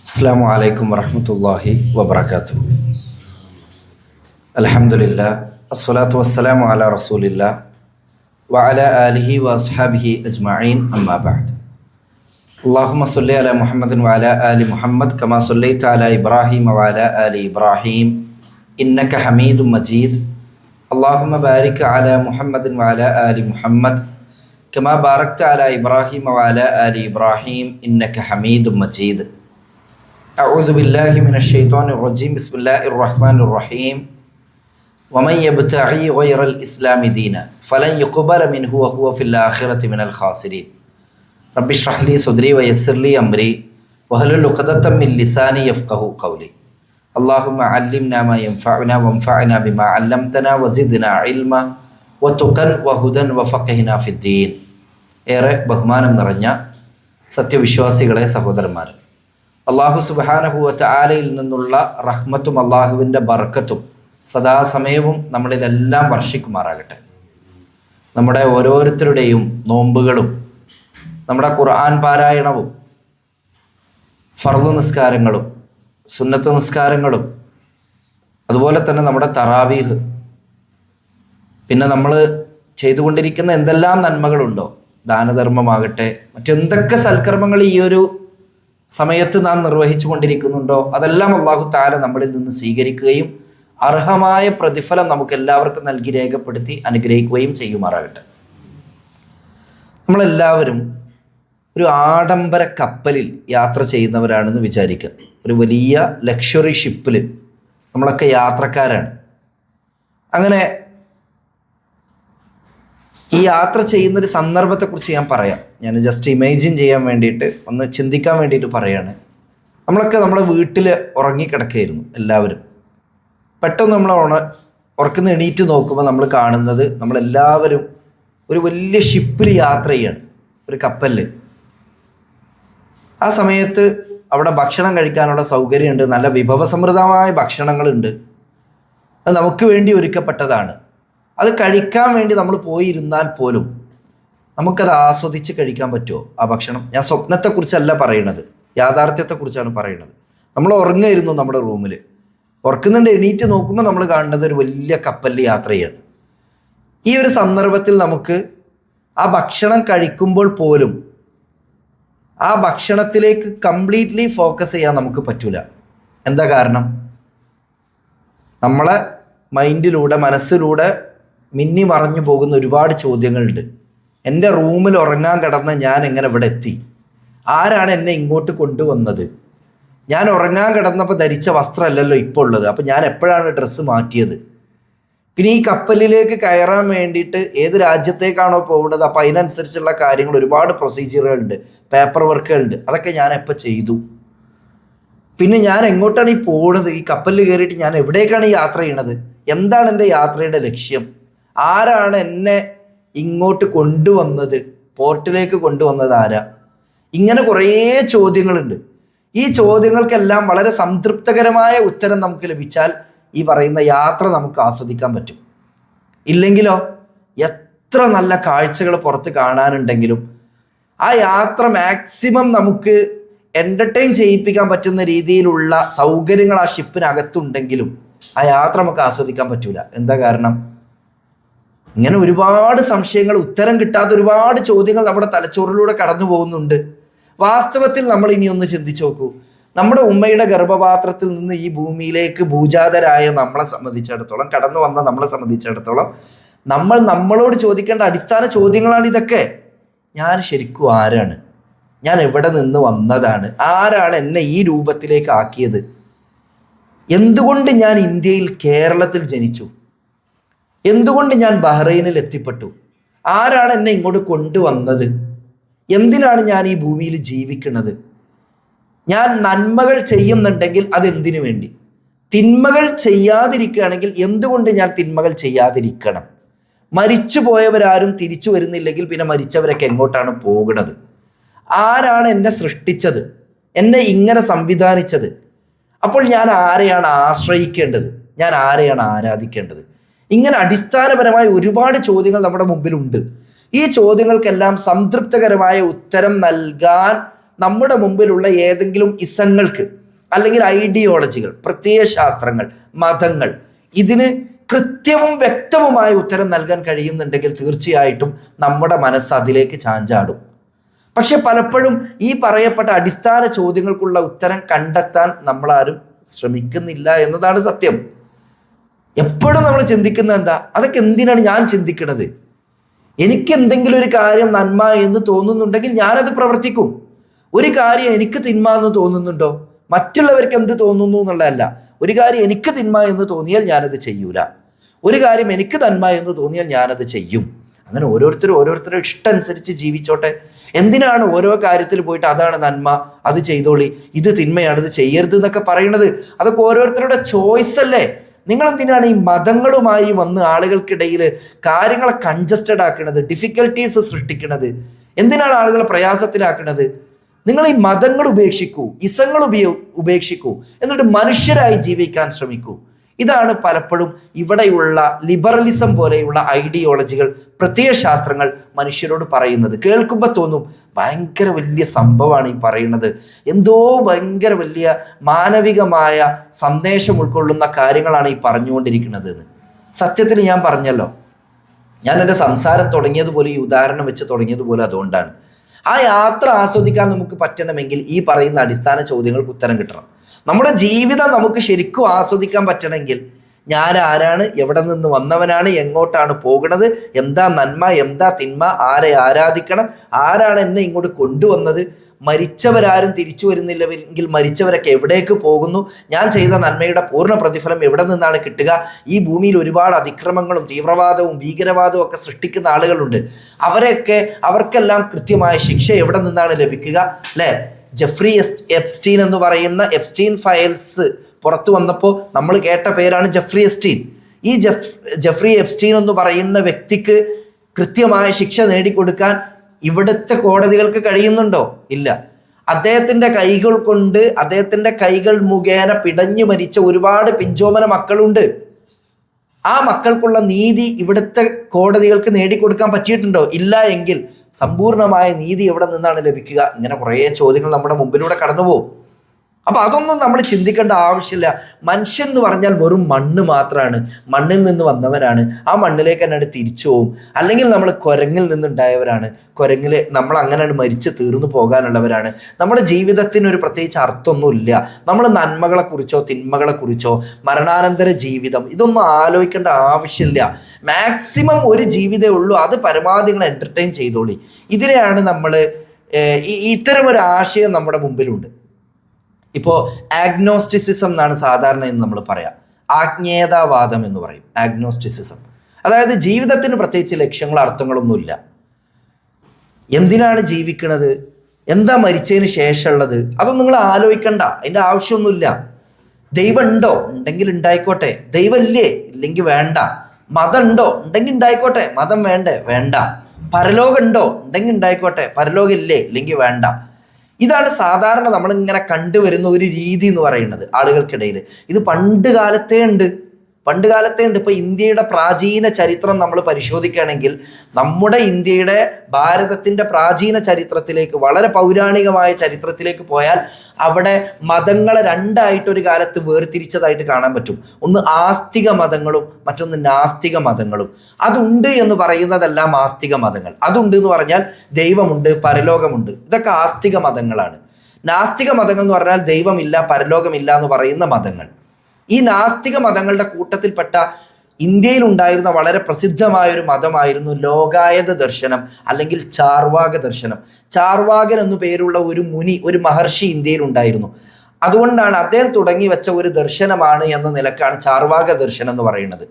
അസ്സലാമു അലൈക്കും വറഹ്മത്തുള്ളാഹി വബറകാതുഹു. അൽഹംദുലില്ലാ അസ്സലാത്തു വസ്സലാമു അലാ റസൂലില്ലാ വഅലാ ആലിഹി വഅസ്ഹാബിഹി അജ്മഈൻ അമ്മാ ബഅദ്. അല്ലാഹുമ്മ സ്വല്ലി അലാ മുഹമ്മദിൻ വഅലാ ആലി മുഹമ്മദ് കമാ സ്വല്ലൈത അലാ ഇബ്രാഹീം വഅലാ ആലി ഇബ്രാഹീം ഇന്നക ഹമീദും മജീദ്. അല്ലാഹുമ്മ ബാരിക് അലാ മുഹമ്മദിൻ വഅലാ ആലി മുഹമ്മദ് കമാ ബാറക്ത അലാ ഇബ്രാഹീം വഅലാ ആലി ഇബ്രാഹീം ഇന്നക ഹമീദും മജീദ്. أعوذ بالله من الشيطان الرجيم بسم الله الرحمن الرحيم ومن يبتغي غير الإسلام دينا فلن يقبل منه وهو في الآخرة من الخاسرين رب اشرح لي صدري ويسر لي أمري واحلل عقدة من لساني يفقهوا قولي اللهم علمنا ما ينفعنا وانفعنا بما علمتنا وزدنا علما وتقا وهدى وفقهنا في الدين. ഏറെ ബഹുമാനം നിറഞ്ഞ സത്യവിശ്വാസികളെ സഹോദരന്മാരെ, അള്ളാഹു സുബ്ഹാനഹു വ തആലയിൽ നിന്നുള്ള റഹ്മത്തും അള്ളാഹുവിൻ്റെ ബർക്കത്തും സദാസമയവും നമ്മളിലെല്ലാം വർഷിക്കുമാറാകട്ടെ. നമ്മുടെ ഓരോരുത്തരുടെയും നോമ്പുകളും നമ്മുടെ ഖുർആൻ പാരായണവും ഫർദ് നിസ്കാരങ്ങളും സുന്നത്ത് നിസ്കാരങ്ങളും അതുപോലെ തന്നെ നമ്മുടെ തറാവീഹ്, പിന്നെ നമ്മൾ ചെയ്തുകൊണ്ടിരിക്കുന്ന എന്തെല്ലാം നന്മകളുണ്ടോ, ദാനധർമ്മമാകട്ടെ മറ്റെന്തൊക്കെ സൽക്കർമ്മങ്ങൾ ഈ ഒരു സമയത്ത് നാം നിർവഹിച്ചു കൊണ്ടിരിക്കുന്നുണ്ടോ അതെല്ലാം അല്ലാഹു തആല നമ്മളിൽ നിന്ന് സ്വീകരിക്കുകയും അർഹമായ പ്രതിഫലം നമുക്ക് എല്ലാവർക്കും നൽകി രേഖപ്പെടുത്തി അനുഗ്രഹിക്കുകയും ചെയ്യുമാറാകട്ടെ. നമ്മളെല്ലാവരും ഒരു ആഡംബര കപ്പലിൽ യാത്ര ചെയ്യുന്നവരാണെന്ന് വിചാരിക്കുക. ഒരു വലിയ ലക്ഷറി ഷിപ്പിൽ നമ്മളൊക്കെ യാത്രക്കാരാണ്. അങ്ങനെ ഈ യാത്ര ചെയ്യുന്നൊരു സന്ദർഭത്തെക്കുറിച്ച് ഞാൻ പറയാം. ഞാൻ ജസ്റ്റ് ഇമാജിൻ ചെയ്യാൻ വേണ്ടിയിട്ട്, ഒന്ന് ചിന്തിക്കാൻ വേണ്ടിയിട്ട് പറയാണ്. നമ്മളൊക്കെ നമ്മുടെ വീട്ടിൽ ഉറങ്ങിക്കിടക്കുകയായിരുന്നു എല്ലാവരും. പെട്ടെന്ന് നമ്മൾ ഉറക്കുന്ന എണീറ്റ് നോക്കുമ്പോൾ നമ്മൾ കാണുന്നത് നമ്മളെല്ലാവരും ഒരു വലിയ ഷിപ്പിൽ യാത്ര ചെയ്യാണ്, ഒരു കപ്പലിൽ. ആ സമയത്ത് അവിടെ ഭക്ഷണം കഴിക്കാനുള്ള സൗകര്യമുണ്ട്, നല്ല വിഭവസമൃദ്ധമായ ഭക്ഷണങ്ങളുണ്ട്. അത് നമുക്ക് വേണ്ടി ഒരുക്കപ്പെട്ടതാണ്. അത് കഴിക്കാൻ വേണ്ടി നമ്മൾ പോയിരുന്നാൽ പോലും നമുക്കത് ആസ്വദിച്ച് കഴിക്കാൻ പറ്റുമോ ആ ഭക്ഷണം? ഞാൻ സ്വപ്നത്തെക്കുറിച്ചല്ല പറയണത്, യാഥാർത്ഥ്യത്തെക്കുറിച്ചാണ് പറയണത്. നമ്മൾ ഉറങ്ങായിരുന്നു നമ്മുടെ റൂമിൽ, ഉറക്കുന്നുണ്ട്, എണീറ്റ് നോക്കുമ്പോൾ നമ്മൾ കാണുന്നത് ഒരു വലിയ കപ്പലിൽ യാത്ര ചെയ്യാണ്. ഈ ഒരു സന്ദർഭത്തിൽ നമുക്ക് ആ ഭക്ഷണം കഴിക്കുമ്പോൾ പോലും ആ ഭക്ഷണത്തിലേക്ക് കംപ്ലീറ്റ്ലി ഫോക്കസ് ചെയ്യാൻ നമുക്ക് പറ്റൂല. എന്താ കാരണം? നമ്മളെ മൈൻഡിലൂടെ, മനസ്സിലൂടെ മിന്നി മറഞ്ഞു പോകുന്ന ഒരുപാട് ചോദ്യങ്ങളുണ്ട്. എൻ്റെ റൂമിൽ ഉറങ്ങാൻ കിടന്ന ഞാൻ എങ്ങനെ ഇവിടെ എത്തി? ആരാണ് എന്നെ ഇങ്ങോട്ട് കൊണ്ടുവന്നത്? ഞാൻ ഉറങ്ങാൻ കിടന്നപ്പോൾ ധരിച്ച വസ്ത്രമല്ലല്ലോ ഇപ്പോൾ ഉള്ളത്. അപ്പോൾ ഞാൻ എപ്പോഴാണ് ഡ്രസ്സ് മാറ്റിയത്? പിന്നെ ഈ കപ്പലിലേക്ക് കയറാൻ വേണ്ടിയിട്ട് ഏത് രാജ്യത്തേക്കാണോ പോകുന്നത് അപ്പോൾ അതിനനുസരിച്ചുള്ള കാര്യങ്ങൾ, ഒരുപാട് പ്രൊസീജിയറുകളുണ്ട്, പേപ്പർ വർക്കുകളുണ്ട്. അതൊക്കെ ഞാൻ എപ്പോൾ ചെയ്തു? പിന്നെ ഞാൻ എങ്ങോട്ടാണ് ഈ പോകുന്നത്? ഈ കപ്പലിൽ കയറിയിട്ട് ഞാൻ എവിടേക്കാണ് ഈ യാത്ര ചെയ്യണത്? എന്താണ് എൻ്റെ യാത്രയുടെ ലക്ഷ്യം? ആരാണ് എന്നെ ഇങ്ങോട്ട് കൊണ്ടുവന്നത്? പോർട്ടിലേക്ക് കൊണ്ടുവന്നത് ആരാ? ഇങ്ങനെ കുറേ ചോദ്യങ്ങളുണ്ട്. ഈ ചോദ്യങ്ങൾക്കെല്ലാം വളരെ സംതൃപ്തകരമായ ഉത്തരം നമുക്ക് ലഭിച്ചാൽ ഈ പറയുന്ന യാത്ര നമുക്ക് ആസ്വദിക്കാൻ പറ്റും. ഇല്ലെങ്കിലോ എത്ര നല്ല കാഴ്ചകൾ പുറത്ത് കാണാനുണ്ടെങ്കിലും ആ യാത്ര മാക്സിമം നമുക്ക് എൻ്റർടൈൻ ചെയ്യിപ്പിക്കാൻ പറ്റുന്ന രീതിയിലുള്ള സൗകര്യങ്ങൾ ആ ഷിപ്പിനകത്തുണ്ടെങ്കിലും ആ യാത്ര നമുക്ക് ആസ്വദിക്കാൻ പറ്റൂല. എന്താ കാരണം? ഇങ്ങനെ ഒരുപാട് സംശയങ്ങൾ, ഉത്തരം കിട്ടാത്ത ഒരുപാട് ചോദ്യങ്ങൾ നമ്മുടെ തലച്ചോറിലൂടെ കടന്നു പോകുന്നുണ്ട്. വാസ്തവത്തിൽ നമ്മൾ ഇനി ഒന്ന് ചിന്തിച്ചു നോക്കൂ. നമ്മുടെ ഉമ്മയുടെ ഗർഭപാത്രത്തിൽ നിന്ന് ഈ ഭൂമിയിലേക്ക് ഭൂജാതരായ നമ്മളെ സംബന്ധിച്ചിടത്തോളം, കടന്നു വന്ന നമ്മളെ സംബന്ധിച്ചിടത്തോളം നമ്മളോട് ചോദിക്കേണ്ട അടിസ്ഥാന ചോദ്യങ്ങളാണ് ഇതൊക്കെ. ഞാൻ ശരിക്കും ആരാണ്? ഞാൻ എവിടെ നിന്ന് വന്നതാണ്? ആരാണ് എന്നെ ഈ രൂപത്തിലേക്ക് ആക്കിയത്? എന്തുകൊണ്ട് ഞാൻ ഇന്ത്യയിൽ, കേരളത്തിൽ ജനിച്ചു? എന്തുകൊണ്ട് ഞാൻ ബഹ്റൈനിൽ എത്തിപ്പെട്ടു? ആരാണ് എന്നെ ഇങ്ങോട്ട് കൊണ്ടുവന്നത്? എന്തിനാണ് ഞാൻ ഈ ഭൂമിയിൽ ജീവിക്കുന്നത്? ഞാൻ നന്മകൾ ചെയ്യുന്നുണ്ടെങ്കിൽ അതെന്തിനു വേണ്ടി? തിന്മകൾ ചെയ്യാതിരിക്കുകയാണെങ്കിൽ എന്തുകൊണ്ട് ഞാൻ തിന്മകൾ ചെയ്യാതിരിക്കണം? മരിച്ചു പോയവരാരും തിരിച്ചു വരുന്നില്ലെങ്കിൽ പിന്നെ മരിച്ചവരൊക്കെ എങ്ങോട്ടാണ് പോകുന്നത്? ആരാണ് എന്നെ സൃഷ്ടിച്ചത്? എന്നെ ഇങ്ങനെ സംവിധാനിച്ചത്? അപ്പോൾ ഞാൻ ആരെയാണ് ആശ്രയിക്കേണ്ടത്? ഞാൻ ആരെയാണ് ആരാധിക്കേണ്ടത്? ഇങ്ങനെ അടിസ്ഥാനപരമായ ഒരുപാട് ചോദ്യങ്ങൾ നമ്മുടെ മുമ്പിലുണ്ട്. ഈ ചോദ്യങ്ങൾക്കെല്ലാം സംതൃപ്തകരമായ ഉത്തരം നൽകാൻ നമ്മുടെ മുമ്പിലുള്ള ഏതെങ്കിലും ഇസങ്ങൾക്ക് അല്ലെങ്കിൽ ഐഡിയോളജികൾ, പ്രത്യയശാസ്ത്രങ്ങൾ, മതങ്ങൾ ഇതിന് കൃത്യവും വ്യക്തവുമായ ഉത്തരം നൽകാൻ കഴിയുന്നുണ്ടെങ്കിൽ തീർച്ചയായിട്ടും നമ്മുടെ മനസ്സ് അതിലേക്ക് ചാഞ്ചാടും. പക്ഷെ പലപ്പോഴും ഈ പറയപ്പെട്ട അടിസ്ഥാന ചോദ്യങ്ങൾക്കുള്ള ഉത്തരം കണ്ടെത്താൻ നമ്മളാരും ശ്രമിക്കുന്നില്ല എന്നതാണ് സത്യം. എപ്പോഴും നമ്മൾ ചിന്തിക്കുന്നത് എന്താ, അതൊക്കെ എന്തിനാണ് ഞാൻ ചിന്തിക്കുന്നത്? എനിക്ക് എന്തെങ്കിലും ഒരു കാര്യം നന്മ എന്ന് തോന്നുന്നുണ്ടെങ്കിൽ ഞാനത് പ്രവർത്തിക്കും. ഒരു കാര്യം എനിക്ക് തിന്മ എന്ന് തോന്നുന്നുണ്ടോ, മറ്റുള്ളവർക്ക് എന്ത് തോന്നുന്നു എന്നുള്ളതല്ല. ഒരു കാര്യം എനിക്ക് തിന്മ എന്ന് തോന്നിയാൽ ഞാനത് ചെയ്യൂല, ഒരു കാര്യം എനിക്ക് നന്മ എന്ന് തോന്നിയാൽ ഞാനത് ചെയ്യും. അങ്ങനെ ഓരോരുത്തരുടെ ഇഷ്ടം അനുസരിച്ച് ജീവിച്ചോട്ടെ. എന്തിനാണ് ഓരോ കാര്യത്തിൽ പോയിട്ട് അതാണ് നന്മ, അത് ചെയ്തോളി, ഇത് തിന്മയാണ്, ഇത് ചെയ്യരുത് എന്നൊക്കെ പറയുന്നത്? അതൊക്കെ ഓരോരുത്തരുടെ ചോയ്സ് അല്ലേ? നിങ്ങൾ എന്തിനാണ് ഈ മതങ്ങളുമായി വന്ന് ആളുകൾക്കിടയിൽ കാര്യങ്ങളെ കൺജസ്റ്റഡ് ആക്കുന്നത്, ഡിഫിക്കൽട്ടീസ് സൃഷ്ടിക്കുന്നത്? എന്തിനാണ് ആളുകളെ പ്രയാസത്തിലാക്കുന്നത്? നിങ്ങൾ ഈ മതങ്ങൾ ഉപേക്ഷിക്കൂ, ഇസങ്ങൾ ഉപേക്ഷിക്കൂ, എന്നിട്ട് മനുഷ്യരായി ജീവിക്കാൻ ശ്രമിക്കൂ. ഇതാണ് പലപ്പോഴും ഇവിടെയുള്ള ലിബറലിസം പോലെയുള്ള ഐഡിയോളജികൾ, പ്രത്യയശാസ്ത്രങ്ങൾ മനുഷ്യരോട് പറയുന്നത്. കേൾക്കുമ്പോൾ തോന്നും ഭയങ്കര വലിയ സംഭവമാണ് ഈ പറയുന്നത്, എന്തോ ഭയങ്കര വലിയ മാനവികമായ സന്ദേശം ഉൾക്കൊള്ളുന്ന കാര്യങ്ങളാണ് ഈ പറഞ്ഞുകൊണ്ടിരിക്കുന്നത് എന്ന്. സത്യത്തിൽ ഞാൻ പറഞ്ഞല്ലോ, ഞാൻ എൻ്റെ സംസാരം തുടങ്ങിയതുപോലെ, ഈ ഉദാഹരണം വെച്ച് തുടങ്ങിയതുപോലെ അതുകൊണ്ടാണ്. ആ യാത്ര ആസ്വദിക്കാൻ നമുക്ക് പറ്റണമെങ്കിൽ ഈ പറയുന്ന അടിസ്ഥാന ചോദ്യങ്ങൾക്ക് ഉത്തരം കിട്ടണം. നമ്മുടെ ജീവിതം നമുക്ക് ശരിക്കും ആസ്വദിക്കാൻ പറ്റണമെങ്കിൽ ഞാൻ ആരാണ്, എവിടെ നിന്ന് വന്നവനാണ്, എങ്ങോട്ടാണ് പോകുന്നത്, എന്താ നന്മ, എന്താ തിന്മ, ആരെ ആരാധിക്കണം, ആരാണ് എന്നെ ഇങ്ങോട്ട് കൊണ്ടുവന്നത്, മരിച്ചവരാരും തിരിച്ചു വരുന്നില്ലെങ്കിൽ മരിച്ചവരൊക്കെ എവിടേക്ക് പോകുന്നു, ഞാൻ ചെയ്ത നന്മയുടെ പൂർണ്ണ പ്രതിഫലം എവിടെ നിന്നാണ് കിട്ടുക, ഈ ഭൂമിയിൽ ഒരുപാട് അതിക്രമങ്ങളും തീവ്രവാദവും ഭീകരവാദവും ഒക്കെ സൃഷ്ടിക്കുന്ന ആളുകളുണ്ട്, അവർക്കെല്ലാം കൃത്യമായ ശിക്ഷ എവിടെ നിന്നാണ് ലഭിക്കുക, അല്ലേ? ജെഫ്രി എപ്സ്റ്റീൻ എന്ന് പറയുന്ന എപ്സ്റ്റീൻ ഫയൽസ് പുറത്തു വന്നപ്പോൾ നമ്മൾ കേട്ട പേരാണ് ജെഫ്രി എപ്സ്റ്റീൻ. ഈ ജെഫ്രി എപ്സ്റ്റീൻ എന്ന് പറയുന്ന വ്യക്തിക്ക് കൃത്യമായ ശിക്ഷ നേടിക്കൊടുക്കാൻ ഇവിടുത്തെ കോടതികൾക്ക് കഴിയുന്നുണ്ടോ? ഇല്ല. അദ്ദേഹത്തിൻ്റെ കൈകൾ മുഖേന പിടഞ്ഞു മരിച്ച ഒരുപാട് പിഞ്ചോമന മക്കളുണ്ട്. ആ മക്കൾക്കുള്ള നീതി ഇവിടുത്തെ കോടതികൾക്ക് നേടിക്കൊടുക്കാൻ പറ്റിയിട്ടുണ്ടോ? ഇല്ല. എങ്കിൽ സമ്പൂർണമായ നീതി എവിടെ നിന്നാണ് ലഭിക്കുക? ഇങ്ങനെ കുറേ ചോദ്യങ്ങൾ നമ്മുടെ മുമ്പിലൂടെ കടന്നു പോകും. അപ്പം അതൊന്നും നമ്മൾ ചിന്തിക്കേണ്ട ആവശ്യമില്ല. മനുഷ്യൻ എന്ന് പറഞ്ഞാൽ വെറും മണ്ണ് മാത്രമാണ്, മണ്ണിൽ നിന്ന് വന്നവരാണ്, ആ മണ്ണിലേക്ക് തന്നെ തിരിച്ചു പോവും. അല്ലെങ്കിൽ നമ്മൾ കുരങ്ങിൽ നിന്നുണ്ടായവരാണ്, കുരങ്ങിൽ നമ്മൾ അങ്ങനെ മരിച്ച് തീർന്നു പോകാനുള്ളവരാണ്. നമ്മുടെ ജീവിതത്തിന് പ്രത്യേകിച്ച് അർത്ഥമൊന്നുമില്ല. നമ്മൾ നന്മകളെക്കുറിച്ചോ തിന്മകളെക്കുറിച്ചോ മരണാനന്തര ജീവിതം ഇതൊന്നും ആലോചിക്കേണ്ട ആവശ്യമില്ല. മാക്സിമം ഒരു ജീവിതമേ ഉള്ളൂ, അത് പരമാവധി നിങ്ങൾ എൻ്റർടൈൻ ചെയ്തോളി. ഇതിനെയാണ് നമ്മൾ ഇത്തരം ഒരു ആശയം നമ്മുടെ മുമ്പിലുണ്ട്. ഇപ്പോൾ ആഗ്നോസ്റ്റിസിസം എന്നാണ് സാധാരണ എന്ന് നമ്മൾ പറയാം. ആജ്ഞേയതാവാദം എന്ന് പറയും ആഗ്നോസ്റ്റിസിസം. അതായത് ജീവിതത്തിന് പ്രത്യേകിച്ച് ലക്ഷ്യങ്ങളോ അർത്ഥങ്ങളൊന്നുമില്ല. എന്തിനാണ് ജീവിക്കുന്നത്, എന്താ മരിച്ചതിന് ശേഷമുള്ളത്, അതൊന്നും നിങ്ങൾ ആലോചിക്കണ്ട, അതിൻ്റെ ആവശ്യമൊന്നുമില്ല. ദൈവം ഉണ്ടോ? ഉണ്ടെങ്കിൽ ഉണ്ടായിക്കോട്ടെ, ദൈവമില്ലേ? ഇല്ലെങ്കിൽ വേണ്ട. മതം ഉണ്ടോ? ഉണ്ടെങ്കിൽ ഉണ്ടായിക്കോട്ടെ, മതം വേണ്ട. പരലോകം ഉണ്ടോ? ഉണ്ടെങ്കിൽ ഉണ്ടായിക്കോട്ടെ, പരലോകം ഇല്ലേ? ഇല്ലെങ്കിൽ വേണ്ട. ഇതാണ് സാധാരണ നമ്മളിങ്ങനെ കണ്ടുവരുന്ന ഒരു രീതി എന്ന് പറയുന്നത് ആളുകൾക്കിടയിൽ. ഇത് പണ്ട് കാലത്തേ ഉണ്ട്. ഇപ്പോൾ ഇന്ത്യയുടെ പ്രാചീന ചരിത്രം നമ്മൾ പരിശോധിക്കുകയാണെങ്കിൽ നമ്മുടെ ഇന്ത്യയുടെ ഭാരതത്തിൻ്റെ പ്രാചീന ചരിത്രത്തിലേക്ക്, വളരെ പൗരാണികമായ ചരിത്രത്തിലേക്ക് പോയാൽ അവിടെ മതങ്ങളെ രണ്ടായിട്ടൊരു കാലത്ത് വേർതിരിച്ചതായിട്ട് കാണാൻ പറ്റും. ഒന്ന് ആസ്തിക മതങ്ങളും മറ്റൊന്ന് നാസ്തിക മതങ്ങളും. അതുണ്ട് എന്ന് പറയുന്നതെല്ലാം ആസ്തിക മതങ്ങൾ. അതുണ്ട് എന്ന് പറഞ്ഞാൽ ദൈവമുണ്ട്, പരലോകമുണ്ട്, ഇതൊക്കെ ആസ്തിക മതങ്ങളാണ്. നാസ്തിക മതങ്ങൾ എന്ന് പറഞ്ഞാൽ ദൈവമില്ല, പരലോകമില്ല എന്ന് പറയുന്ന മതങ്ങൾ. ഈ നാസ്തിക മതങ്ങളുടെ കൂട്ടത്തിൽപ്പെട്ട ഇന്ത്യയിൽ ഉണ്ടായിരുന്ന വളരെ പ്രസിദ്ധമായൊരു മതമായിരുന്നു ലോകായത ദർശനം അല്ലെങ്കിൽ ചാർവാക ദർശനം. ചാർവാകൻ എന്നു പേരുള്ള ഒരു മഹർഷി ഇന്ത്യയിൽ ഉണ്ടായിരുന്നു. അതുകൊണ്ടാണ് അദ്ദേഹം തുടങ്ങി വെച്ച ഒരു ദർശനമാണ് എന്ന നിലക്കാണ് ചാർവാക ദർശനം എന്ന് പറയുന്നത്.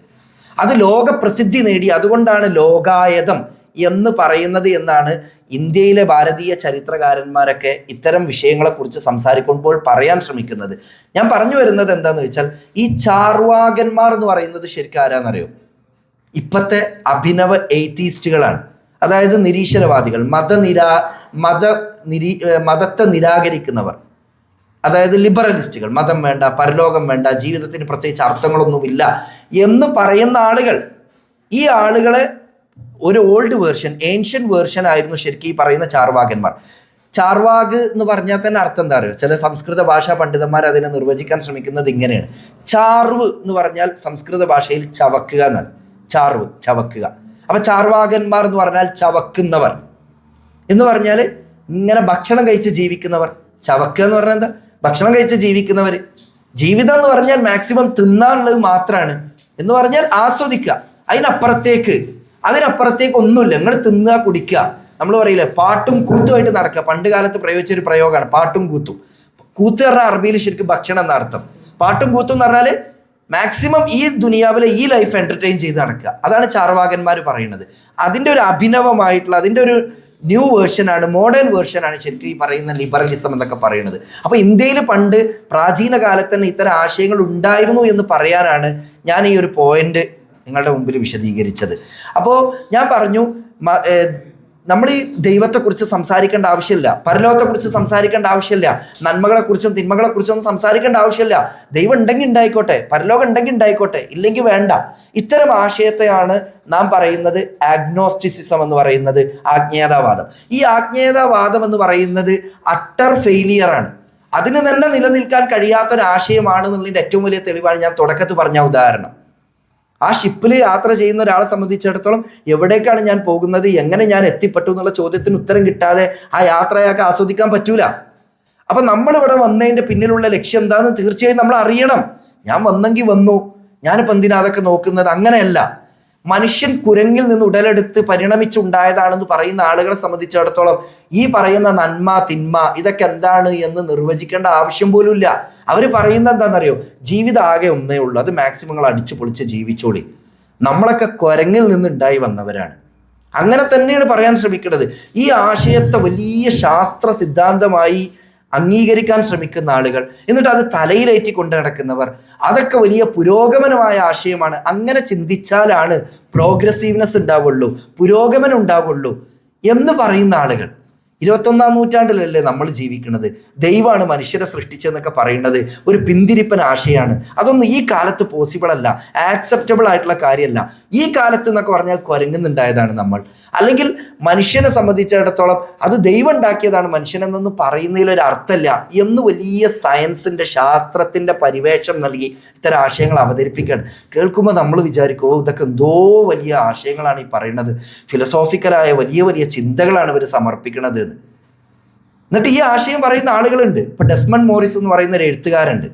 അത് ലോകപ്രസിദ്ധി നേടി. അതുകൊണ്ടാണ് ലോകായതം എന്ന് പറയുന്നത് എന്നാണ് ഇന്ത്യയിലെ ഭാരതീയ ചരിത്രകാരന്മാരൊക്കെ ഇത്തരം വിഷയങ്ങളെക്കുറിച്ച് സംസാരിക്കുമ്പോൾ പറയാൻ ശ്രമിക്കുന്നത്. ഞാൻ പറഞ്ഞു വരുന്നത് എന്താണെന്ന് വെച്ചാൽ, ഈ ചാർവാകന്മാർ എന്ന് പറയുന്നത് ശരിക്കും ആരാന്നറിയോ? ഇപ്പോഴത്തെ അഭിനവ എയ്ത്തീസ്റ്റുകളാണ്. അതായത് നിരീശ്വരവാദികൾ, മതത്തെ നിരാകരിക്കുന്നവർ, അതായത് ലിബറലിസ്റ്റുകൾ. മതം വേണ്ട, പരലോകം വേണ്ട, ജീവിതത്തിന് പ്രത്യേകിച്ച് അർത്ഥങ്ങളൊന്നുമില്ല എന്ന് പറയുന്ന ആളുകൾ. ഈ ആളുകളെ ഒരു ഓൾഡ് വേർഷൻ, ഏൻഷ്യൻ വേർഷൻ ആയിരുന്നു ശരിക്കും ഈ പറയുന്ന ചാർവാകന്മാർ. ചാർവാക് എന്ന് പറഞ്ഞാൽ തന്നെ അർത്ഥം എന്താ അറിയോ? ചില സംസ്കൃത ഭാഷാ പണ്ഡിതന്മാർ അതിനെ നിർവചിക്കാൻ ശ്രമിക്കുന്നത് ഇങ്ങനെയാണ്. ചാർവ് എന്ന് പറഞ്ഞാൽ സംസ്കൃത ഭാഷയിൽ ചവക്കുക എന്നാണ്. ചാർവ്, ചവക്കുക. അപ്പൊ ചാർവാകന്മാർ എന്ന് പറഞ്ഞാൽ ചവക്കുന്നവർ എന്ന് പറഞ്ഞാൽ ഇങ്ങനെ ഭക്ഷണം കഴിച്ച് ജീവിക്കുന്നവർ. ചവക്കുക എന്ന് പറഞ്ഞാൽ എന്താ? ഭക്ഷണം കഴിച്ച് ജീവിക്കുന്നവർ. ജീവിതം എന്ന് പറഞ്ഞാൽ മാക്സിമം തിന്നാനുള്ളത് മാത്രമാണ് എന്ന് പറഞ്ഞാൽ ആസ്വദിക്കുക. അതിനപ്പുറത്തേക്ക് ഒന്നുമില്ല. നിങ്ങൾ തിന്നുക, കുടിക്കുക. നമ്മൾ പറയില്ലേ, പാട്ടും കൂത്തുമായിട്ട് നടക്കുക. പണ്ട് കാലത്ത് പ്രയോഗിച്ചൊരു പ്രയോഗമാണ് പാട്ടും കൂത്തും. കൂത്ത് പറഞ്ഞാൽ അറബിയിൽ ശരിക്കും ഭക്ഷണം എന്ന അർത്ഥം. പാട്ടും കൂത്തും എന്ന് പറഞ്ഞാൽ മാക്സിമം ഈ ദുനിയാവിലെ ഈ ലൈഫ് എൻ്റർടൈൻ ചെയ്ത് നടക്കുക. അതാണ് ചാർവാകന്മാർ പറയുന്നത്. അതിൻ്റെ ഒരു അഭിനവമായിട്ടുള്ള, അതിൻ്റെ ഒരു ന്യൂ വേർഷനാണ്, മോഡേൺ വേർഷനാണ് ശരിക്കും ഈ പറയുന്ന ലിബറലിസം എന്നൊക്കെ പറയുന്നത്. അപ്പോൾ ഇന്ത്യയിൽ പണ്ട് പ്രാചീന കാലത്ത് തന്നെ ഇത്തരം ആശയങ്ങൾ ഉണ്ടായിരുന്നു എന്ന് പറയാനാണ് ഞാൻ ഈ ഒരു പോയിന്റ് നിങ്ങളുടെ മുമ്പിൽ വിശദീകരിച്ചത്. അപ്പോൾ ഞാൻ പറഞ്ഞു, നമ്മൾ ഈ ദൈവത്തെക്കുറിച്ച് സംസാരിക്കേണ്ട ആവശ്യമില്ല, പരലോകത്തെക്കുറിച്ച് സംസാരിക്കേണ്ട ആവശ്യമില്ല, നന്മകളെക്കുറിച്ചും തിന്മകളെക്കുറിച്ചും ഒന്നും സംസാരിക്കേണ്ട ആവശ്യമില്ല. ദൈവം ഉണ്ടെങ്കിൽ ഉണ്ടായിക്കോട്ടെ, പരലോകം ഉണ്ടെങ്കിൽ ഉണ്ടായിക്കോട്ടെ, ഇല്ലെങ്കിൽ വേണ്ട. ഇത്തരം ആശയത്തെയാണ് നാം പറയുന്നത് ആഗ്നോസ്റ്റിസിസം എന്ന് പറയുന്നത്, ആജ്ഞേയതാവാദം. ഈ ആജ്ഞേയതാവാദം എന്ന് പറയുന്നത് അട്ടർ ഫെയിലിയർ ആണ്. അതിന് തന്നെ നിലനിൽക്കാൻ കഴിയാത്തൊരാശയമാണെന്നുള്ളതിൻ്റെ ഏറ്റവും വലിയ തെളിവാണ് ഞാൻ തുടക്കത്തിൽ പറഞ്ഞ ഉദാഹരണം. ആ ഷിപ്പിൽ യാത്ര ചെയ്യുന്ന ഒരാളെ സംബന്ധിച്ചിടത്തോളം എവിടേക്കാണ് ഞാൻ പോകുന്നത്, എങ്ങനെ ഞാൻ എത്തിപ്പെട്ടു എന്നുള്ള ചോദ്യത്തിന് ഉത്തരം കിട്ടാതെ ആ യാത്രയൊക്കെ ആസ്വദിക്കാൻ പറ്റൂല. അപ്പം നമ്മളിവിടെ വന്നതിൻ്റെ പിന്നിലുള്ള ലക്ഷ്യം എന്താണെന്ന് തീർച്ചയായും നമ്മൾ അറിയണം. ഞാൻ വന്നെങ്കിൽ വന്നു, ഞാനിപ്പോൾ എന്തിനാ അതൊക്കെ നോക്കുന്നത്? അങ്ങനെയല്ല. മനുഷ്യൻ കുരങ്ങിൽ നിന്ന് ഉടലെടുത്ത് പരിണമിച്ചുണ്ടായതാണെന്ന് പറയുന്ന ആളുകളെ സംബന്ധിച്ചിടത്തോളം ഈ പറയുന്ന നന്മ തിന്മ ഇതൊക്കെ എന്താണ് എന്ന് നിർവചിക്കേണ്ട ആവശ്യം പോലും ഇല്ല. അവർ പറയുന്നത് എന്താണെന്നറിയോ? ജീവിതം ആകെ ഒന്നേ ഉള്ളൂ, അത് മാക്സിമങ്ങൾ അടിച്ചു പൊളിച്ച് ജീവിച്ചോളി. നമ്മളൊക്കെ കുരങ്ങിൽ നിന്നുണ്ടായി വന്നവരാണ്. അങ്ങനെ തന്നെയാണ് പറയാൻ ശ്രമിക്കുന്നത്. ഈ ആശയത്തെ വലിയ ശാസ്ത്ര സിദ്ധാന്തമായി അംഗീകരിക്കാൻ ശ്രമിക്കുന്ന ആളുകൾ, എന്നിട്ട് അത് തലയിലേറ്റി കൊണ്ട് നടക്കുന്നവർ, അതൊക്കെ വലിയ പുരോഗമനമായ ആശയമാണ്. അങ്ങനെ ചിന്തിച്ചാലാണ് പ്രോഗ്രസീവ്നെസ് ഉണ്ടാവുള്ളൂ, പുരോഗമനം ഉണ്ടാവുള്ളൂ എന്ന് പറയുന്ന ആളുകൾ. 21-ാം നൂറ്റാണ്ടിലല്ലേ നമ്മൾ ജീവിക്കുന്നത്? ദൈവമാണ് മനുഷ്യരെ സൃഷ്ടിച്ചതെന്നൊക്കെ പറയുന്നത് ഒരു പിന്തിരിപ്പൻ ആശയമാണ്. അതൊന്നും ഈ കാലത്ത് പോസിബിൾ അല്ല, ആക്സെപ്റ്റബിൾ ആയിട്ടുള്ള കാര്യമല്ല. ഈ കാലത്ത് എന്നൊക്കെ പറഞ്ഞാൽ കുരങ്ങുന്നുണ്ടായതാണ് നമ്മൾ. അല്ലെങ്കിൽ മനുഷ്യനെ സംബന്ധിച്ചിടത്തോളം അത് ദൈവം ഉണ്ടാക്കിയതാണ് മനുഷ്യനെന്നൊന്നും പറയുന്നതിലൊരു അർത്ഥമില്ല എന്ന് വലിയ സയൻസിൻ്റെ, ശാസ്ത്രത്തിൻ്റെ പരിവേഷം നൽകി ഇത്തരം ആശയങ്ങൾ അവതരിപ്പിക്കുകയാണ്. കേൾക്കുമ്പോൾ നമ്മൾ വിചാരിക്കും, ഓ ഇതൊക്കെ എന്തോ വലിയ ആശയങ്ങളാണ് ഈ പറയുന്നത്, ഫിലോസോഫിക്കലായ വലിയ വലിയ ചിന്തകളാണ് ഇവർ സമർപ്പിക്കുന്നത്. എന്നിട്ട് ഈ ആശയം പറയുന്ന ആളുകളുണ്ട്. ഇപ്പൊ ഡെസ്മണ്ട് മോറിസ് എന്ന് പറയുന്ന ഒരു എഴുത്തുകാരുണ്ട്.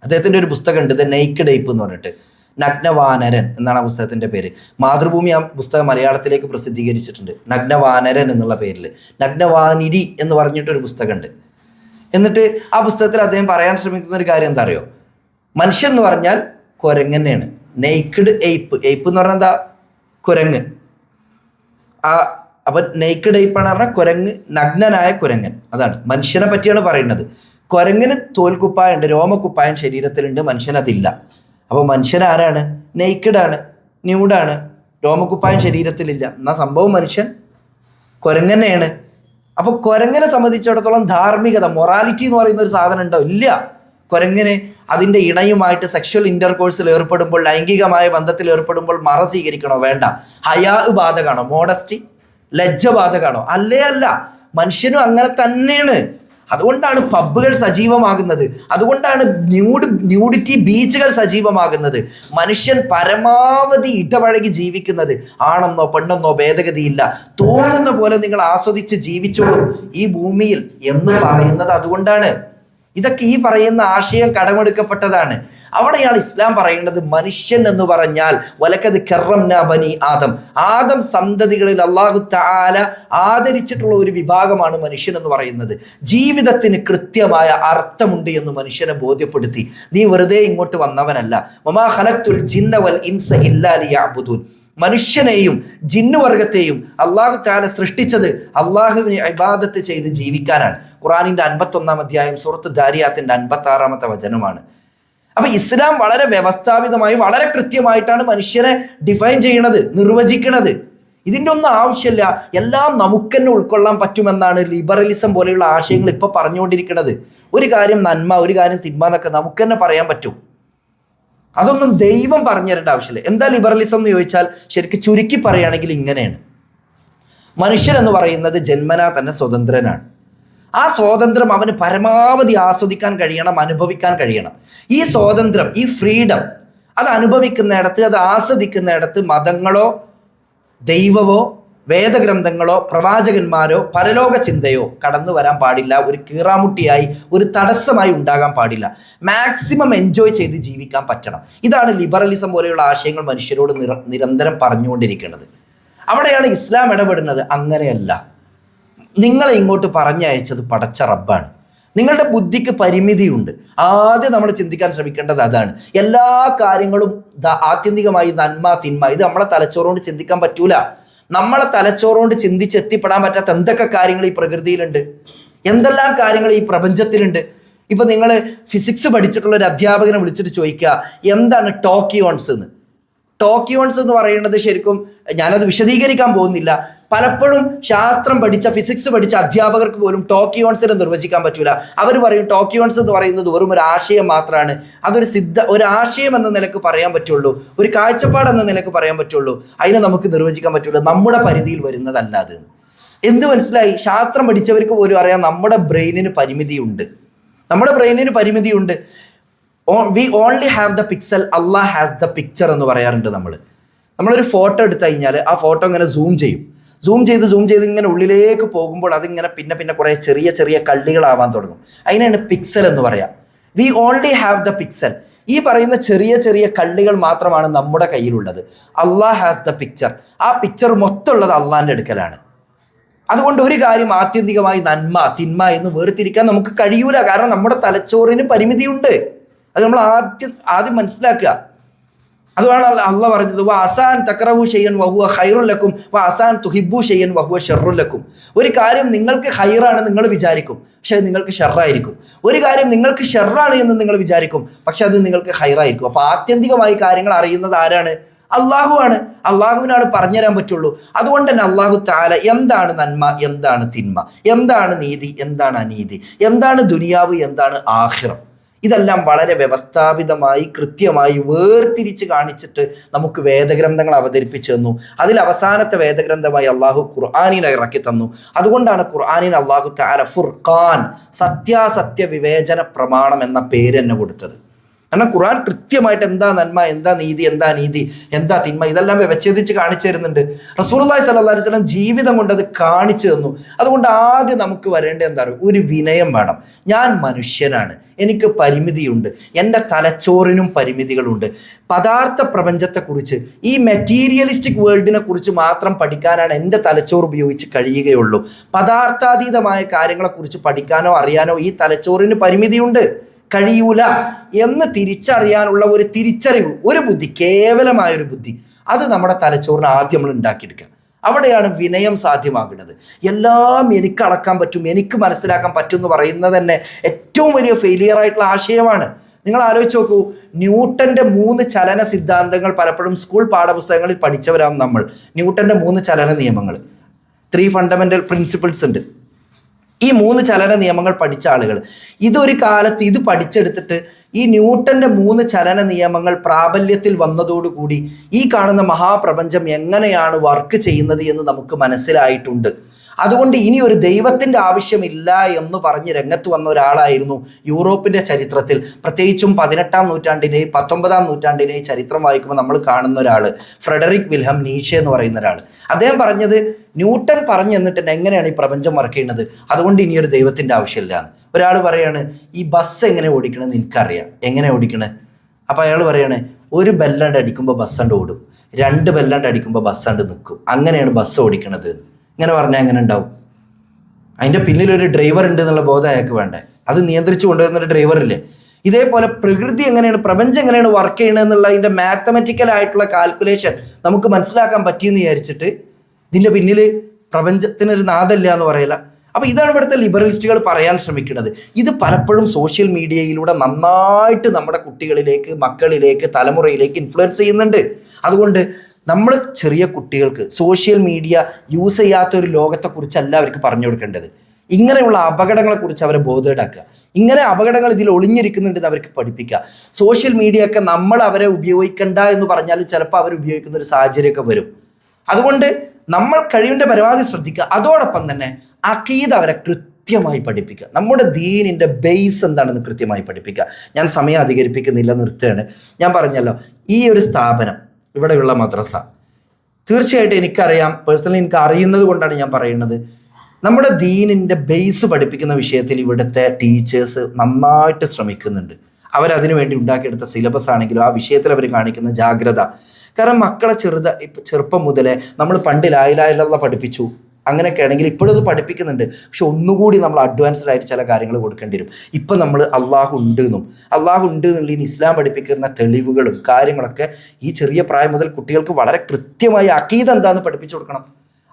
അദ്ദേഹത്തിൻ്റെ ഒരു പുസ്തകമുണ്ട്, ദ നെയ്ക്ക്ഡ് എയ്പ്പ് എന്ന് പറഞ്ഞിട്ട്, നഗ്നവാനരൻ എന്നാണ് ആ പുസ്തകത്തിൻ്റെ പേര്. മാതൃഭൂമി ആ പുസ്തകം മലയാളത്തിലേക്ക് പ്രസിദ്ധീകരിച്ചിട്ടുണ്ട് നഗ്നവാനരൻ എന്നുള്ള പേരിൽ. നഗ്നവാനിരി എന്ന് പറഞ്ഞിട്ടൊരു പുസ്തകമുണ്ട്. എന്നിട്ട് ആ പുസ്തകത്തിൽ അദ്ദേഹം പറയാൻ ശ്രമിക്കുന്ന ഒരു കാര്യം എന്താ അറിയോ? മനുഷ്യൻ എന്ന് പറഞ്ഞാൽ കുരങ്ങ് തന്നെയാണ്. നെയ്ക്ക്ഡ് എയ്പ്പ്, എയ്പ്പ് എന്ന് പറഞ്ഞാൽ എന്താ? കുരങ്ങ്. അപ്പം നെയ്ക്ക്ഡ് എയ്പ്പാണ് പറഞ്ഞാൽ കുരങ്ങ്, നഗ്നനായ കുരങ്ങൻ. അതാണ് മനുഷ്യനെ പറ്റിയാണ് പറയുന്നത്. കുരങ്ങിന് തോൽക്കുപ്പായുണ്ട്, രോമക്കുപ്പായം ശരീരത്തിലുണ്ട്, മനുഷ്യനതില്ല. അപ്പോൾ മനുഷ്യൻ ആരാണ്? നെയ്ക്ക്ഡാണ്, ന്യൂഡാണ്, രോമക്കുപ്പായം ശരീരത്തിലില്ല. എന്നാൽ സംഭവം മനുഷ്യൻ കുരങ്ങനെയാണ്. അപ്പോൾ കുരങ്ങനെ സംബന്ധിച്ചിടത്തോളം ധാർമ്മികത, മൊറാലിറ്റി എന്ന് പറയുന്ന ഒരു സാധനം ഉണ്ടോ? ഇല്ല. കുരങ്ങിന് അതിൻ്റെ ഇണയുമായിട്ട് സെക്ഷൽ ഇൻ്റർകോഴ്സിൽ ഏർപ്പെടുമ്പോൾ, ലൈംഗികമായ ബന്ധത്തിൽ ഏർപ്പെടുമ്പോൾ മറ സ്വീകരിക്കണോ? വേണ്ട. ഹയാ ബാധകമാണോ? മോഡസ്റ്റി, ലജ്ജ ബാധകമാണോ? അല്ലേ അല്ല. മനുഷ്യനും അങ്ങനെ തന്നെയാണ്. അതുകൊണ്ടാണ് പബ്ബുകൾ സജീവമാകുന്നത്, അതുകൊണ്ടാണ് ന്യൂഡിറ്റി ബീച്ചുകൾ സജീവമാകുന്നത്. മനുഷ്യൻ പരമാവധി ഇടപഴകി ജീവിക്കുന്നത്. ആണെന്നോ പെണ്ണെന്നോ ഭേദഗതിയില്ല, തോന്നുന്ന പോലെ നിങ്ങൾ ആസ്വദിച്ച് ജീവിച്ചോളൂ ഈ ഭൂമിയിൽ എന്ന് പറയുന്നത് അതുകൊണ്ടാണ്. ഇതൊക്കെ ഈ പറയുന്ന ആശയം കടമെടുക്കപ്പെട്ടതാണ്. അവിടെയാണ് ഇസ്ലാം പറയുന്നത് മനുഷ്യൻ എന്ന് പറഞ്ഞാൽ വലക്കത് കറംനാ ബനി ആദം, ആദം സന്തതികളിൽ അല്ലാഹു തആല ആദരിച്ചിട്ടുള്ള ഒരു വിഭാഗമാണ് മനുഷ്യൻ എന്ന് പറയുന്നത്. ജീവിതത്തിന് കൃത്യമായ അർത്ഥമുണ്ട് എന്ന് മനുഷ്യനെ ബോധ്യപ്പെടുത്തി. നീ വെറുതെ ഇങ്ങോട്ട് വന്നവനല്ല. വമാ ഖലഖ്തുൽ ജിന്ന വൽ ഇൻസ ഇല്ലാ ലിയഅ്ബുദൂൻ. മനുഷ്യനെയും ജിന്നുവർഗത്തെയും അല്ലാഹു തആല സൃഷ്ടിച്ചത് അള്ളാഹുവിനെ ഇബാദത്ത് ചെയ്ത് ജീവിക്കാനാണ്. ഖുർആനിന്റെ 51-ാം അധ്യായം സൂറത്ത് ദാരിയാത്തിന്റെ 56-ാമത്തെ വചനമാണ്. അപ്പൊ ഇസ്ലാം വളരെ വ്യവസ്ഥാപിതമായി, വളരെ കൃത്യമായിട്ടാണ് മനുഷ്യനെ ഡിഫൈൻ ചെയ്യണത്, നിർവചിക്കണത്. ഇതിൻ്റെ ഒന്നും ആവശ്യമില്ല, എല്ലാം നമുക്ക് തന്നെ ഉൾക്കൊള്ളാൻ പറ്റുമെന്നാണ് ലിബറലിസം പോലെയുള്ള ആശയങ്ങൾ ഇപ്പൊ പറഞ്ഞുകൊണ്ടിരിക്കുന്നത്. ഒരു കാര്യം നന്മ, ഒരു കാര്യം തിന്മ എന്നൊക്കെ നമുക്ക് തന്നെ പറയാൻ പറ്റും. അതൊന്നും ദൈവം പറഞ്ഞു തരേണ്ട ആവശ്യമില്ല. എന്താ ലിബറലിസം എന്ന് ചോദിച്ചാൽ ശരിക്കും ചുരുക്കി പറയുകയാണെങ്കിൽ ഇങ്ങനെയാണ്. മനുഷ്യൻ എന്ന് പറയുന്നത് ജന്മനാ തന്നെ സ്വതന്ത്രനാണ്. ആ സ്വാതന്ത്ര്യം അവന് പരമാവധി ആസ്വദിക്കാൻ കഴിയണം, അനുഭവിക്കാൻ കഴിയണം. ഈ സ്വാതന്ത്ര്യം, ഈ ഫ്രീഡം അത് അനുഭവിക്കുന്നിടത്ത്, അത് ആസ്വദിക്കുന്നിടത്ത് മതങ്ങളോ ദൈവമോ വേദഗ്രന്ഥങ്ങളോ പ്രവാചകന്മാരോ പരലോക ചിന്തയോ കടന്നു വരാൻ പാടില്ല. ഒരു കീറാമുട്ടിയായി, ഒരു തടസ്സമായി ഉണ്ടാകാൻ പാടില്ല. മാക്സിമം എൻജോയ് ചെയ്ത് ജീവിക്കാൻ പറ്റണം. ഇതാണ് ലിബറലിസം പോലെയുള്ള ആശയങ്ങൾ മനുഷ്യരോട് നിരന്തരം പറഞ്ഞുകൊണ്ടിരിക്കുന്നത്. അവിടെയാണ് ഇസ്ലാം ഇടപെടുന്നത്. അങ്ങനെയല്ല, നിങ്ങളെ ഇങ്ങോട്ട് പറഞ്ഞയച്ചത് പടച്ച റബ്ബാണ്. നിങ്ങളുടെ ബുദ്ധിക്ക് പരിമിതിയുണ്ട്. ആദ്യം നമ്മൾ ചിന്തിക്കാൻ ശ്രമിക്കേണ്ടത് അതാണ്. എല്ലാ കാര്യങ്ങളും ആത്യന്തികമായി നന്മ തിന്മ ഇത് നമ്മളെ തലച്ചോറുകൊണ്ട് ചിന്തിക്കാൻ പറ്റൂല. നമ്മളെ തലച്ചോറുകൊണ്ട് ചിന്തിച്ചെത്തിപ്പെടാൻ പറ്റാത്ത എന്തൊക്കെ കാര്യങ്ങൾ ഈ പ്രകൃതിയിലുണ്ട്, എന്തെല്ലാം കാര്യങ്ങൾ ഈ പ്രപഞ്ചത്തിലുണ്ട്. ഇപ്പൊ നിങ്ങൾ ഫിസിക്സ് പഠിച്ചിട്ടുള്ള ഒരു അധ്യാപകനെ വിളിച്ചിട്ട് ചോദിക്കുക എന്താണ് ടോക്കിയോൺസ് എന്ന്. ടോക്കിയോൺസ് എന്ന് പറയുന്നത് ശരിക്കും ഞാനത് വിശദീകരിക്കാൻ പോകുന്നില്ല. പലപ്പോഴും ശാസ്ത്രം പഠിച്ച, ഫിസിക്സ് പഠിച്ച അധ്യാപകർക്ക് പോലും ടോക്കിയോൺസിനെ നിർവചിക്കാൻ പറ്റൂല. അവർ പറയും ടോക്കിയോൺസ് എന്ന് പറയുന്നത് വെറും ഒരു ആശയം മാത്രമാണ്, അതൊരു ഒരു ആശയം എന്ന നിലക്ക് പറയാൻ പറ്റുള്ളൂ, ഒരു കാഴ്ചപ്പാട് എന്ന നിലക്ക് പറയാൻ പറ്റുള്ളൂ, അതിനെ നമുക്ക് നിർവചിക്കാൻ പറ്റുള്ളൂ, നമ്മുടെ പരിധിയിൽ വരുന്നതല്ല അത്. എന്ത് മനസ്സിലായി? ശാസ്ത്രം പഠിച്ചവർക്ക് പോലും അറിയാം നമ്മുടെ ബ്രെയിനിന് പരിമിതിയുണ്ട്. നമ്മുടെ ബ്രെയിനിന് പരിമിതിയുണ്ട്. We only have the pixel, Allah has the picture എന്ന് പറയാറുണ്ട്. നമ്മളൊരു ഫോട്ടോ എടുത്തു കഴിഞ്ഞാൽ ആ ഫോട്ടോ ഇങ്ങനെ സൂം ചെയ്ത് ഇങ്ങനെ ഉള്ളിലേക്ക് പോകുമ്പോൾ അതിങ്ങനെ പിന്നെ കുറേ ചെറിയ ചെറിയ കള്ളികളാവാൻ തുടങ്ങും. അതിനാണ് പിക്സൽ എന്ന് പറയാം. V only have the pixel. ഈ പറയുന്ന ചെറിയ ചെറിയ കള്ളികൾ മാത്രമാണ് നമ്മുടെ കയ്യിലുള്ളത്. അള്ളാഹ് ഹാസ് ദ പിക്ചർ. ആ പിക്ചർ മൊത്തമുള്ളത് അള്ളാഹിൻ്റെ അടുക്കലാണ്. അതുകൊണ്ട് ഒരു കാര്യം ആത്യന്തികമായി നന്മ തിന്മ എന്ന് വേർതിരിക്കാൻ നമുക്ക് കഴിയൂല. കാരണം നമ്മുടെ തലച്ചോറിന് പരിമിതിയുണ്ട്. അത് നമ്മൾ ആദ്യം മനസ്സിലാക്കുക. അതുമാണ് അള്ളാഹ് പറഞ്ഞത് അസാൻ തക്റഹു ഷൈഅൻ വഹുവ ഖൈറുൽ ലക്കും അസാൻ തുഹിബ്ബു ഷൈഅൻ വഹുവ ശർറുൽ ലക്കും. ഒരു കാര്യം നിങ്ങൾക്ക് ഖൈറാണ് നിങ്ങൾ വിചാരിക്കും, പക്ഷെ അത് നിങ്ങൾക്ക് ഷർറായിരിക്കും. ഒരു കാര്യം നിങ്ങൾക്ക് ഷർറാണ് എന്ന് നിങ്ങൾ വിചാരിക്കും, പക്ഷെ അത് നിങ്ങൾക്ക് ഖൈറായിരിക്കും. അപ്പോൾ ആത്യന്തികമായി കാര്യങ്ങൾ അറിയുന്നത് ആരാണ്? അള്ളാഹു ആണ്. അള്ളാഹുവിനാണ് പറഞ്ഞുതരാൻ പറ്റുള്ളൂ. അതുകൊണ്ട് തന്നെ അള്ളാഹു തആല എന്താണ് നന്മ, എന്താണ് തിന്മ, എന്താണ് നീതി, എന്താണ് അനീതി, എന്താണ് ദുനിയാവ്, എന്താണ് ആഖിറം, ഇതെല്ലാം വളരെ വ്യവസ്ഥാപിതമായി കൃത്യമായി വേർതിരിച്ച് കാണിച്ചിട്ട് നമുക്ക് വേദഗ്രന്ഥങ്ങൾ അവതരിപ്പിച്ചു തന്നു. അതിൽ അവസാനത്തെ വേദഗ്രന്ഥമായി അള്ളാഹു ഖുർആനിനെ ഇറക്കി തന്നു. അതുകൊണ്ടാണ് ഖുർആനിന് അള്ളാഹു തആല ഫുർഖാൻ, സത്യാസത്യ വിവേചന പ്രമാണം എന്ന പേര് തന്നെ കൊടുത്തത്. കാരണം ഖുർആൻ കൃത്യമായിട്ട് എന്താ നന്മ, എന്താ നീതി, എന്താ അനീതി, എന്താ തിന്മ, ഇതെല്ലാം വ്യവച്ഛേദിച്ച് കാണിച്ചു തരുന്നുണ്ട്. റസൂലുള്ളാഹി സ്വല്ലല്ലാഹു അലൈഹി വസല്ലം ജീവിതം കൊണ്ട് അത് കാണിച്ചു തന്നു. അതുകൊണ്ട് ആദ്യം നമുക്ക് വരേണ്ടത് എന്താ പറയുക, ഒരു വിനയം വേണം. ഞാൻ മനുഷ്യനാണ്, എനിക്ക് പരിമിതിയുണ്ട്, എൻ്റെ തലച്ചോറിനും പരിമിതികളുണ്ട്. പദാർത്ഥ പ്രപഞ്ചത്തെക്കുറിച്ച്, ഈ മെറ്റീരിയലിസ്റ്റിക് വേൾഡിനെ കുറിച്ച് മാത്രം പഠിക്കാനാണ് എൻ്റെ തലച്ചോറ് ഉപയോഗിച്ച് കഴിയുകയുള്ളൂ. പദാർത്ഥാതീതമായ കാര്യങ്ങളെക്കുറിച്ച് പഠിക്കാനോ അറിയാനോ ഈ തലച്ചോറിന് പരിമിതിയുണ്ട്, കഴിയൂല എന്ന് തിരിച്ചറിയാനുള്ള ഒരു തിരിച്ചറിവ്, ഒരു ബുദ്ധി, കേവലമായൊരു ബുദ്ധി, അത് നമ്മുടെ തലച്ചോറിന് ആദ്യം നമ്മൾ ഉണ്ടാക്കിയെടുക്കുക. അവിടെയാണ് വിനയം സാധ്യമാകുന്നത്. എല്ലാം എനിക്ക് അളക്കാൻ പറ്റും, എനിക്ക് മനസ്സിലാക്കാൻ പറ്റും എന്ന് പറയുന്നത് തന്നെ ഏറ്റവും വലിയ ഫെയിലിയർ ആയിട്ടുള്ള ആശയമാണ്. നിങ്ങൾ ആലോചിച്ച് നോക്കൂ, ന്യൂട്ടൻ്റെ 3 ചലന സിദ്ധാന്തങ്ങൾ പലപ്പോഴും സ്കൂൾ പാഠപുസ്തകങ്ങളിൽ പഠിച്ചവരാണ് നമ്മൾ. ന്യൂട്ടൻ്റെ 3 ചലന നിയമങ്ങൾ, 3 ഫണ്ടമെൻ്റൽ പ്രിൻസിപ്പിൾസ് ഉണ്ട്. ഈ 3 ചലന നിയമങ്ങൾ പഠിച്ച ആളുകൾ ഇതൊരു കാലത്ത് ഇത് പഠിച്ചെടുത്തിട്ട് ഈ ന്യൂട്ടൻ്റെ 3 ചലന നിയമങ്ങൾ പ്രാബല്യത്തിൽ വന്നതോടുകൂടി ഈ കാണുന്ന മഹാപ്രപഞ്ചം എങ്ങനെയാണ് വർക്ക് ചെയ്യുന്നത് എന്ന് നമുക്ക് മനസ്സിലായിട്ടുണ്ട്. അതുകൊണ്ട് ഇനി ഒരു ദൈവത്തിൻ്റെ ആവശ്യമില്ല എന്ന് പറഞ്ഞ് രംഗത്ത് വന്ന ഒരാളായിരുന്നു യൂറോപ്പിൻ്റെ ചരിത്രത്തിൽ, പ്രത്യേകിച്ചും 18-ാം നൂറ്റാണ്ടിൻ്റെയും 19-ാം നൂറ്റാണ്ടിൻ്റെയും ചരിത്രം വായിക്കുമ്പോൾ നമ്മൾ കാണുന്ന ഒരാൾ ഫ്രെഡറിക് വിൽഹം നീഷെ എന്ന് പറയുന്ന ഒരാൾ. അദ്ദേഹം പറഞ്ഞത്, ന്യൂട്ടൺ പറഞ്ഞു തന്നിട്ടുണ്ട് എങ്ങനെയാണ് ഈ പ്രപഞ്ചം വർക്ക് ചെയ്യുന്നത്, അതുകൊണ്ട് ഇനിയൊരു ദൈവത്തിൻ്റെ ആവശ്യമില്ല എന്ന്. ഒരാൾ പറയാണ്, ഈ ബസ് എങ്ങനെ ഓടിക്കണമെന്ന് എനിക്കറിയാം, എങ്ങനെ ഓടിക്കണേ? അപ്പോൾ അയാൾ പറയാണ്, ഒരു ബെല്ലാണ്ട് അടിക്കുമ്പോൾ ബസ്സണ്ട് ഓടും, 2 ബെല്ലാണ്ട് അടിക്കുമ്പോൾ ബസ്സണ്ട് നിൽക്കും, അങ്ങനെയാണ് ബസ് ഓടിക്കണത്. ഇങ്ങനെ പറഞ്ഞാൽ എങ്ങനെ ഉണ്ടാവും? അതിൻ്റെ പിന്നിലൊരു ഡ്രൈവർ ഉണ്ട് എന്നുള്ള ബോധം അയാൾക്ക് വേണ്ടേ? അത് നിയന്ത്രിച്ചു കൊണ്ടുവരുന്നൊരു ഡ്രൈവറില്ലേ? ഇതേപോലെ പ്രകൃതി എങ്ങനെയാണ്, പ്രപഞ്ചം എങ്ങനെയാണ് വർക്ക് ചെയ്യണത് എന്നുള്ള അതിൻ്റെ മാത്തമെറ്റിക്കൽ ആയിട്ടുള്ള കാൽക്കുലേഷൻ നമുക്ക് മനസ്സിലാക്കാൻ പറ്റിയെന്ന് വിചാരിച്ചിട്ട് ഇതിൻ്റെ പിന്നിൽ പ്രപഞ്ചത്തിനൊരു നാഥല്ല എന്ന് പറയില്ല. അപ്പോൾ ഇതാണ് ഇവിടുത്തെ ലിബറലിസ്റ്റുകൾ പറയാൻ ശ്രമിക്കുന്നത്. ഇത് പലപ്പോഴും സോഷ്യൽ മീഡിയയിലൂടെ നന്നായിട്ട് നമ്മുടെ കുട്ടികളിലേക്ക്, മക്കളിലേക്ക്, തലമുറയിലേക്ക് ഇൻഫ്ലുവൻസ് ചെയ്യുന്നുണ്ട്. അതുകൊണ്ട് നമ്മൾ ചെറിയ കുട്ടികൾക്ക് സോഷ്യൽ മീഡിയ യൂസ് ചെയ്യാത്തൊരു ലോകത്തെക്കുറിച്ചല്ല അവർക്ക് പറഞ്ഞു കൊടുക്കേണ്ടത്. ഇങ്ങനെയുള്ള അപകടങ്ങളെക്കുറിച്ച് അവരെ ബോധേഡാക്കുക. ഇങ്ങനെ അപകടങ്ങൾ ഇതിൽ ഒളിഞ്ഞിരിക്കുന്നുണ്ടെന്ന് അവർക്ക് പഠിപ്പിക്കുക. സോഷ്യൽ മീഡിയ ഒക്കെ നമ്മൾ അവരെ ഉപയോഗിക്കണ്ട എന്ന് പറഞ്ഞാലും ചിലപ്പോൾ അവർ ഉപയോഗിക്കുന്ന ഒരു സാഹചര്യമൊക്കെ വരും. അതുകൊണ്ട് നമ്മൾ കഴിവിൻ്റെ പരമാവധി ശ്രദ്ധിക്കുക. അതോടൊപ്പം തന്നെ അഖീദ അവരെ കൃത്യമായി പഠിപ്പിക്കുക. നമ്മുടെ ദീനിൻ്റെ ബേസ് എന്താണെന്ന് കൃത്യമായി പഠിപ്പിക്കുക. ഞാൻ സമയം അധികരിപ്പിക്കുന്നില്ല, നിർത്തുകയാണ്. ഞാൻ പറഞ്ഞല്ലോ, ഈ ഒരു സ്ഥാപനം, ഇവിടെയുള്ള മദ്രസ, തീർച്ചയായിട്ടും എനിക്കറിയാം, പേഴ്സണലി എനിക്ക് അറിയുന്നത് കൊണ്ടാണ് ഞാൻ പറയുന്നത്, നമ്മുടെ ദീനിൻ്റെ ബേസ് പഠിപ്പിക്കുന്ന വിഷയത്തിൽ ഇവിടുത്തെ ടീച്ചേഴ്സ് നന്നായിട്ട് ശ്രമിക്കുന്നുണ്ട്. അവരതിനു വേണ്ടി ഉണ്ടാക്കിയെടുത്ത സിലബസ് ആണെങ്കിലും ആ വിഷയത്തിൽ അവർ കാണിക്കുന്ന ജാഗ്രത. കാരണം മക്കളെ ചെറുപ്പം മുതലേ നമ്മൾ പണ്ട് ലാ ഇലാഹ ഇല്ലല്ലാഹ് പഠിപ്പിച്ചു, അങ്ങനെയൊക്കെ ആണെങ്കിൽ ഇപ്പോഴും അത് പഠിപ്പിക്കുന്നുണ്ട്. പക്ഷെ ഒന്നുകൂടി നമ്മൾ അഡ്വാൻസ്ഡ് ആയിട്ട് ചില കാര്യങ്ങൾ കൊടുക്കേണ്ടി വരും. ഇപ്പം നമ്മൾ അള്ളാഹു ഉണ്ട് എന്നുള്ളതിന് ഇസ്ലാം പഠിപ്പിക്കുന്ന തെളിവുകളും കാര്യങ്ങളൊക്കെ ഈ ചെറിയ പ്രായം മുതൽ കുട്ടികൾക്ക് വളരെ കൃത്യമായി അഖീദ എന്താണെന്ന് പഠിപ്പിച്ചു കൊടുക്കണം.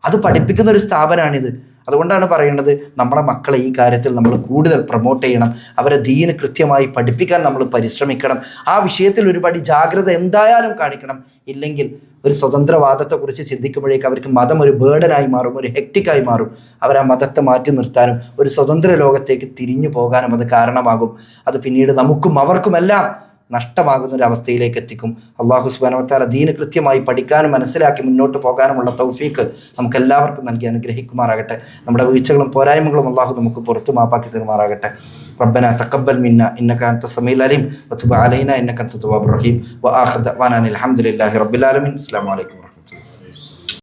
അത് പഠിപ്പിക്കുന്ന ഒരു സ്ഥാപനമാണിത്. അതുകൊണ്ടാണ് പറയുന്നത്, നമ്മുടെ മക്കളെ ഈ കാര്യത്തിൽ നമ്മൾ കൂടുതൽ പ്രൊമോട്ട് ചെയ്യണം. അവരെ ദീന് കൃത്യമായി പഠിപ്പിക്കാൻ നമ്മൾ പരിശ്രമിക്കണം. ആ വിഷയത്തിൽ ഒരുപാട് ജാഗ്രത എന്തായാലും കാണിക്കണം. ഇല്ലെങ്കിൽ ഒരു സ്വതന്ത്രവാദത്തെക്കുറിച്ച് ചിന്തിക്കുമ്പോഴേക്ക് അവർക്ക് മതം ഒരു ബേർഡനായി മാറും, ഒരു ഹെക്റ്റിക്കായി മാറും. അവർ ആ മതത്തെ മാറ്റി നിർത്താനും ഒരു സ്വതന്ത്ര ലോകത്തേക്ക് തിരിഞ്ഞു പോകാനും അത് കാരണമാകും. അത് പിന്നീട് നമുക്കും അവർക്കുമെല്ലാം നഷ്ടമാകുന്ന ഒരു അവസ്ഥയിലേക്ക് എത്തിക്കും. അള്ളാഹു സുബ്ഹാനഹു വ തആല ദീന് കൃത്യമായി പഠിക്കാനും മനസ്സിലാക്കി മുന്നോട്ട് പോകാനുമുള്ള തൗഫീഖ് നമുക്കെല്ലാവർക്കും നൽകി അനുഗ്രഹിക്കുമാറാകട്ടെ. നമ്മുടെ വീഴ്ചകളും പോരായ്മകളും അള്ളാഹു നമുക്ക് പുറത്തു മാപ്പാക്കി തരുമാറാകട്ടെ. ربنا تقبل منا إنك أنت السميع العليم وتب علينا إنك أنت التواب الرحيم وآخر دعوانا الحمد لله رب العالمين. السلام عليكم.